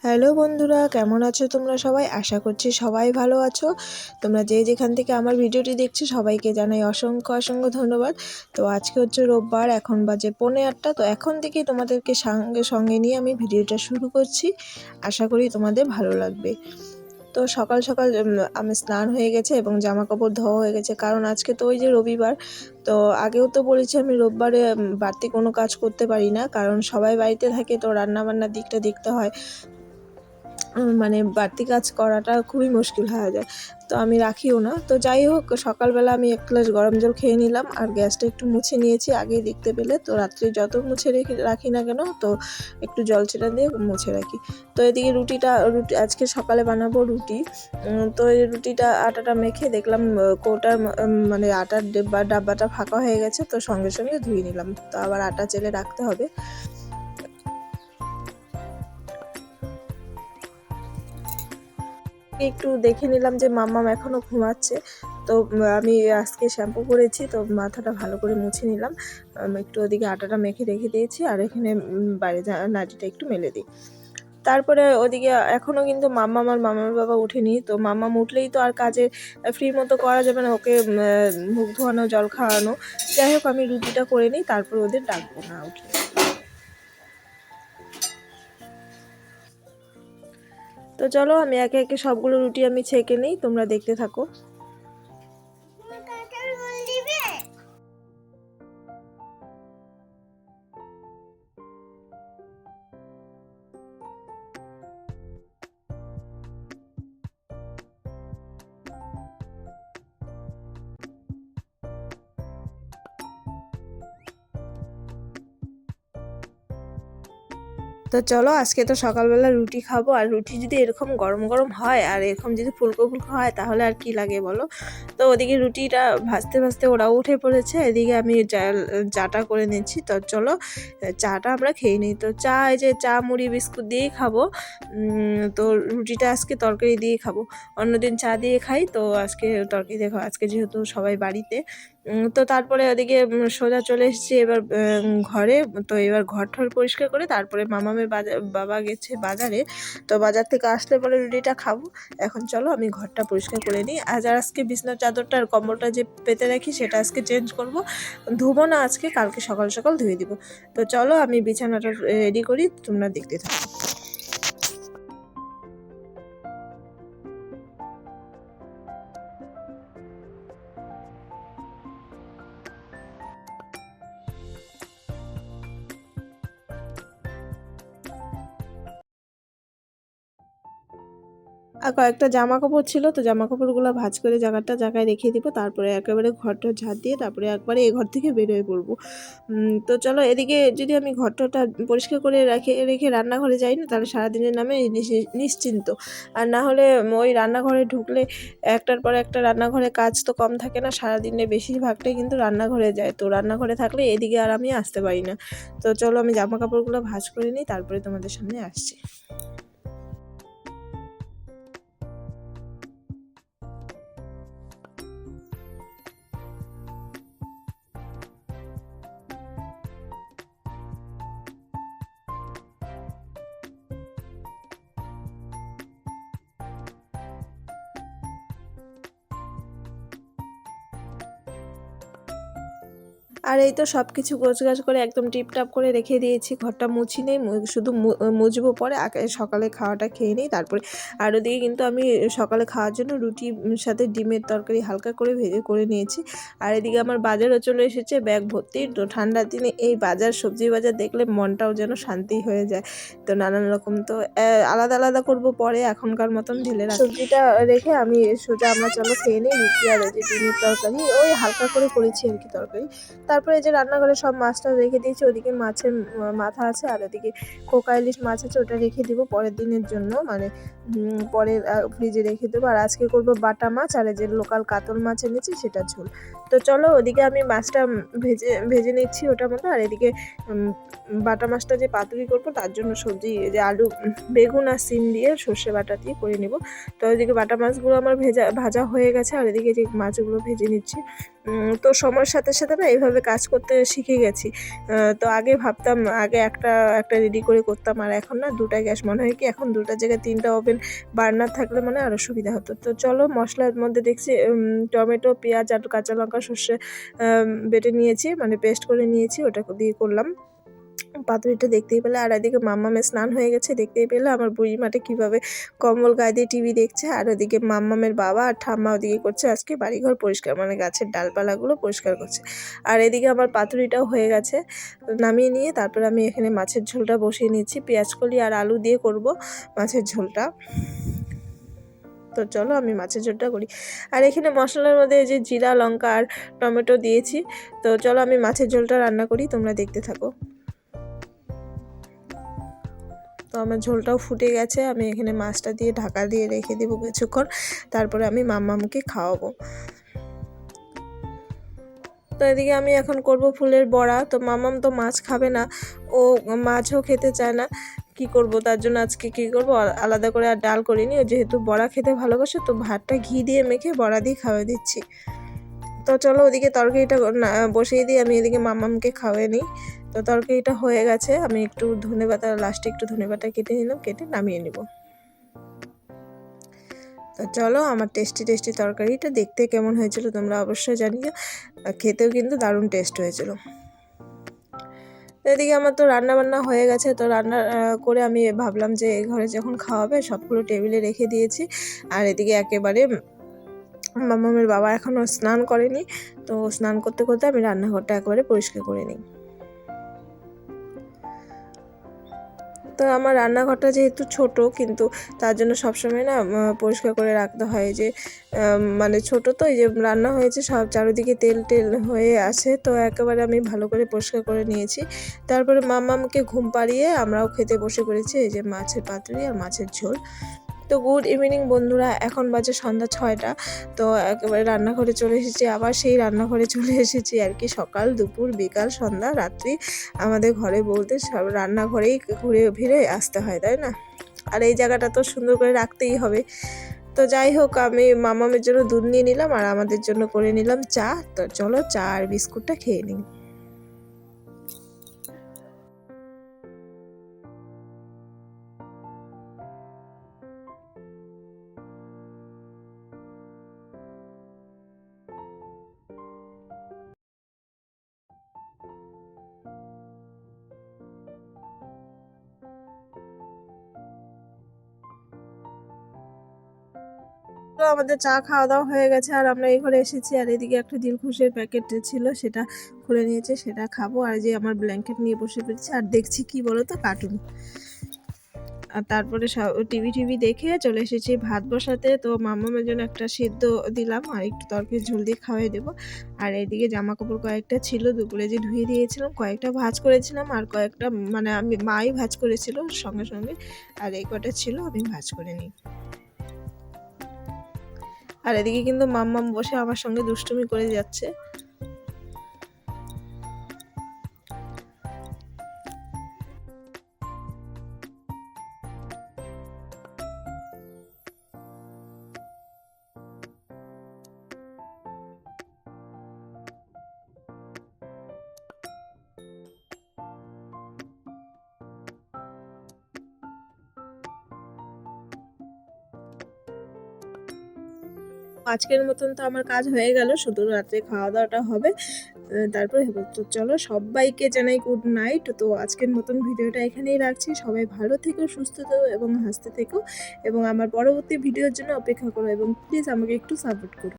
Hello বন্ধুরা, কেমন আছো তোমরা সবাই? আশা করছি সবাই ভালো আছো। তোমরা যে যেখান থেকে আমার ভিডিওটি দেখছো সবাইকে জানাই অসংখ্য অসংখ্য ধন্যবাদ। তো আজকে হচ্ছে রোববার, এখন বাজে 8:45। তো এখন থেকেই তোমাদেরকে সঙ্গে নিয়ে আমি ভিডিওটা শুরু করছি। আশা করি তোমাদের ভালো লাগবে। তো সকাল সকাল আমি স্নান হয়ে গেছে এবং জামা কাপড় ধোয়া হয়ে গেছে, কারণ আজকে তো ওই যে রবিবার। তো আগেও তো বলেছি আমি রোববারে বাড়তি কোনো কাজ করতে পারি না, কারণ সবাই বাড়িতে থাকে, তো রান্না বান্নার দিকটা দেখতে হয়। মানে বাড়তি কাজ করাটা খুবই মুশকিল হয়ে যায়, তো আমি রাখিও না। তো যাই হোক, সকালবেলা আমি 1 গ্লাস গরম জল খেয়ে নিলাম আর গ্যাসটা একটু মুছে নিয়েছি, আগেই দেখতে পেলে। তো রাত্রে যত মুছে রাখি না কেন, তো একটু জল ছেটা দিয়ে মুছে রাখি। তো এদিকে রুটি আজকে সকালে বানাবো রুটি। তো এই রুটিটা আটাটা মেখে দেখলাম কৌটার মানে আটার ডাব্বাটা ফাঁকা হয়ে গেছে, তো সঙ্গে সঙ্গে ধুয়ে নিলাম। তো আবার আটা চেলে রাখতে হবে। একটু দেখে নিলাম যে মাম্মাম এখনও ঘুমাচ্ছে। তো আমি আজকে শ্যাম্পু করেছি, তো মাথাটা ভালো করে মুছে নিলাম। একটু ওদিকে আটাটা মেখে রেখে দিয়েছি, আর এখানে বাইরে নাড়িটা একটু মেলে দিই। তারপরে ওদিকে এখনও কিন্তু মাম্মার বাবা উঠেনি। তো মাম্মাম উঠলেই তো আর কাজে ফ্রি মতো করা যাবে না, ওকে মুখ ধোয়ানো, জল খাওয়ানো। যাই হোক, আমি রুটিটা করে নিই, তারপর ওদের ডাকবো না উঠলে। তো চলো, আমি একে একে সবগুলো রুটি আমি ছেঁকে নিই, তোমরা দেখতে থাকো। তো চলো, আজকে তো সকালবেলা রুটি খাবো, আর রুটি যদি এরকম গরম গরম হয় আর এরকম যদি ফুলকো ফুলকো হয় তাহলে আর কি লাগে বলো। তো ওদিকে রুটিটা ভাজতে ভাজতে ওরাও উঠে পড়েছে, এদিকে আমি চাটা করে নিচ্ছি। তো চলো, চাটা আমরা খেয়ে নিই। তো এই যে চা মুড়ি বিস্কুট দিয়েই খাবো। তো রুটিটা আজকে তরকারি দিয়ে খাবো। অন্যদিন চা দিয়ে খাই, তো আজকে তরকারি দিয়ে খাবো, আজকে যেহেতু সবাই বাড়িতে। তো তারপরে ওদিকে সোজা চলে এসেছি এবার ঘরে। তো এবার ঘর ঠর পরিষ্কার করে তারপরে মামামের বাবা গেছে বাজারে। তো বাজার থেকে আসলে পরে রুটিটা খাবো। এখন চলো, আমি ঘরটা পরিষ্কার করে নিই। আজকে বিছনার চাদরটা আর কম্বলটা যে পেতে রাখি সেটা আজকে চেঞ্জ করব। ধুবো না আজকে, কালকে সকাল সকাল ধুয়ে দিব। তো চলো, আমি বিছানাটা রেডি করি, তোমরা দেখতে থাকো। আর কয়েকটা জামা কাপড় ছিল, তো জামা কাপড়গুলো ভাঁজ করে জায়গায় রেখে দিব। তারপরে একেবারে ঘরটা ঝাঁট দিয়ে তারপরে একবারে এই ঘর থেকে বেরোয় পড়বো। তো চলো, এদিকে যদি আমি ঘরটা পরিষ্কার করে রেখে রান্নাঘরে যাই না, তাহলে সারাদিনের নামে নিশ্চিন্ত। আর না হলে ওই রান্নাঘরে ঢুকলে একটার পর একটা রান্নাঘরে কাজ তো কম থাকে না, সারাদিনে বেশিরভাগটাই কিন্তু রান্নাঘরে যায়। তো রান্নাঘরে থাকলে এদিকে আর আমি আসতে পারি না। তো চলো, আমি জামা কাপড়গুলো ভাঁজ করে নিই, তারপরে তোমাদের সামনে আসছি। আর এই তো সব কিছু গোছগাছ করে একদম টিপটাপ করে রেখে দিয়েছি। ঘরটা মুছি নেই, শুধু মুছবো পরে। আগে সকালে খাওয়াটা খেয়ে নিই তারপরে। আর ওদিকে কিন্তু আমি সকালে খাওয়ার জন্য রুটির সাথে ডিমের তরকারি হালকা করে ভেজে করে নিয়েছি। আর এদিকে আমার বাজারও চলে এসেছে ব্যাগ ভর্তি। তো ঠান্ডার দিনে এই সবজি বাজার দেখলে মনটাও যেন শান্তি হয়ে যায়। তো নানান রকম, তো আলাদা আলাদা করব পরে, এখনকার মতন ঢেলে সবজিটা রেখে আমি সোজা আমরা চলো খেয়ে নিই রুটি আর এই যে ডিমের তরকারি। ওই হালকা করে করেছি আর কি তরকারি। তারপরে যে রান্নাঘরে সব মাছটা রেখে দিয়েছি, ওদিকে মাছের মাথা আছে, আর ওদিকে কোকা ইলিশ মাছ আছে, ওটা রেখে দিব পরের দিনের জন্য, মানে পরে ফ্রিজে রেখে দেবো। আর আজকে করবো বাটা মাছ, আর যে লোকাল কাতল মাছ এনেছি সেটা ঝোল। তো চলো, ওদিকে আমি মাছটা ভেজে নিচ্ছি ওটার মধ্যে। আর এদিকে বাটা মাছটা যে পাতুরি করবো তার জন্য সবজি যে আলু বেগুন আর সিম দিয়ে সর্ষে বাটা দিয়ে করে নিব। তো ওইদিকে বাটা মাছগুলো আমার ভাজা হয়ে গেছে, আর এদিকে যে মাছগুলো ভেজে নিচ্ছি। তো সময়ের সাথে সাথে না এইভাবে কাজ করতে শিখে গেছি। তো আগে ভাবতাম আগে একটা রেডি করে করতাম, আর এখন না 2টা গ্যাস, মনে হয় কি এখন 2টার জায়গায় 3টা ওভেন বার্নার থাকলে মানে আরও সুবিধা হতো। তো চলো, মশলার মধ্যে দেখছি টমেটো, পেঁয়াজ আর কাঁচা লঙ্কা সর্ষে বেটে নিয়েছি, মানে পেস্ট করে নিয়েছি, ওটা দিয়ে করলাম। পাতুরিটা দেখতেই পেলে। আর এদিকে মাম্মামের স্নান হয়ে গেছে, দেখতেই পেলে আমার বুড়ি মাঠে কীভাবে কম্বল গায়ে দিয়ে টিভি দেখছে। আর ওদিকে মাম্মামের বাবা আর ঠাম্মা ওদিকে করছে আজকে বাড়িঘর পরিষ্কার, মানে গাছের ডালপালাগুলো পরিষ্কার করছে। আর এদিকে আমার পাতুরিটাও হয়ে গেছে, নামিয়ে নিয়ে তারপর আমি এখানে মাছের ঝোলটা বসিয়ে নিচ্ছি। পেঁয়াজকলি আর আলু দিয়ে করব মাছের ঝোলটা। তো চলো আমি মাছের ঝোলটা করি। আর এখানে মশলার মধ্যে যে জিরা, লঙ্কা আর টমেটো দিয়েছি। তো চলো আমি মাছের ঝোলটা রান্না করি, তোমরা দেখতে থাকো। তো আমার ঝোলটাও ফুটে গেছে, আমি এখানে মাছটা দিয়ে ঢাকা দিয়ে রেখে দেবো কিছুক্ষণ, তারপরে আমি মাম্মামকে খাওয়াবো। তো এদিকে আমি এখন করব ফুলের বড়া। তো মাম্মাম তো মাছ খাবে না, ও মাছও খেতে চায় না। কি করব, তার জন্য আজকে কি করব, আলাদা করে আর ডাল করিনি। ও যেহেতু বড়া খেতে ভালোবাসে, তো ভাতটা ঘি দিয়ে মেখে বড়া দিয়ে খাওয়াই দিচ্ছি। তো চলো ওদিকে তরকারিটা বসিয়ে দিই, আমি এদিকে মাম্মামকে খাওয়াই নিই। তো তরকারিটা হয়ে গেছে, আমি একটু ধনেপাতা লাস্টে একটু ধনেপাতা কেটে নিলাম, কেটে নামিয়ে নিব। তো চলো আমার টেস্টি তরকারিটা দেখতে কেমন হয়েছিল তোমরা অবশ্যই জানিও, খেতেও কিন্তু দারুণ টেস্ট হয়েছিল। তো এদিকে আমার তো রান্না বান্না হয়ে গেছে। তো রান্না করে আমি ভাবলাম যে এই ঘরে যখন খাওয়াবে সবগুলো টেবিলে রেখে দিয়েছি। আর এদিকে একেবারে মাম্মামের বাবা এখনও স্নান করেনি, তো স্নান করতে করতে আমি রান্নাঘরটা একেবারে পরিষ্কার করে নিই। তো আমার রান্নাঘরটা যেহেতু ছোট, কিন্তু তার জন্য সবসময় না পরিষ্কার করে রাখতে হয়, যে মানে ছোট তো, এই যে রান্না হয়েছে সব চারিদিকে তেল হয়ে আছে, তো একেবারে আমি ভালো করে পরিষ্কার করে নিয়েছি। তারপরে মাম্মামকে ঘুম পাড়িয়ে আমরাও খেতে বসে পড়েছি, এই যে মাছের পাতুরি আর মাছের ঝোল। তো গুড ইভিনিং বন্ধুরা, এখন বাজে সন্ধ্যা 6টা। তো একেবারে রান্নাঘরে চলে এসেছি, আবার সেই রান্নাঘরে চলে এসেছি আর কি। সকাল, দুপুর, বিকাল, সন্ধ্যা, রাত্রি আমাদের ঘরে বলতে সব রান্নাঘরেই ঘুরে ফিরে আসতে হয়, তাই না? আর এই জায়গাটা তো সুন্দর করে রাখতেই হবে। তো যাই হোক, আমি মামামের জন্য দুধ নিয়ে নিলাম আর আমাদের জন্য করে নিলাম চা। তো চলো চা আর বিস্কুটটা খেয়ে নিই। তো আমাদের চা খাওয়া দাওয়া হয়ে গেছে, আর আমরা এই ঘরে এসেছি। আর এদিকে একটা দিলখুশের প্যাকেট ছিল, সেটা খুলে নিয়েছে, সেটা খাবো। আর যে আমার ব্ল্যাঙ্কেট নিয়ে বসে পড়েছি, আর দেখছি কি বলো তো, কার্টুন। আর তারপরে টিভি দেখে চলে এসেছি ভাত বসাতে। তো মাম্মামের জন্য একটা সিদ্ধ দিলাম, আর একটু তরকারি ঝোল দিয়ে খাওয়াই দেবো। আর এইদিকে জামা কাপড় কয়েকটা ছিল, দুপুরে যে ধুয়ে দিয়েছিলাম, কয়েকটা ভাঁজ করেছিলাম, আর কয়েকটা মানে আমি মাই ভাঁজ করেছিল সঙ্গে সঙ্গে, আর এই কটা ছিল আমি ভাঁজ করে নিই। আর এদিকে কিন্তু মাম্মাম বসে আমার সঙ্গে দুষ্টুমি করে যাচ্ছে। আজকের মতন তো আমার কাজ হয়ে গেল, শুধু রাত্রে খাওয়া দাওয়াটা হবে, তারপরে হবে। তো চলো সবাইকে জানাই গুড নাইট। তো আজকের মতন ভিডিওটা এখানেই রাখছি। সবাই ভালো থেকো, সুস্থ থেকো এবং হাসতে থেকো, এবং আমার পরবর্তী ভিডিওর জন্য অপেক্ষা করো, এবং প্লিজ আমাকে একটু সাপোর্ট করো।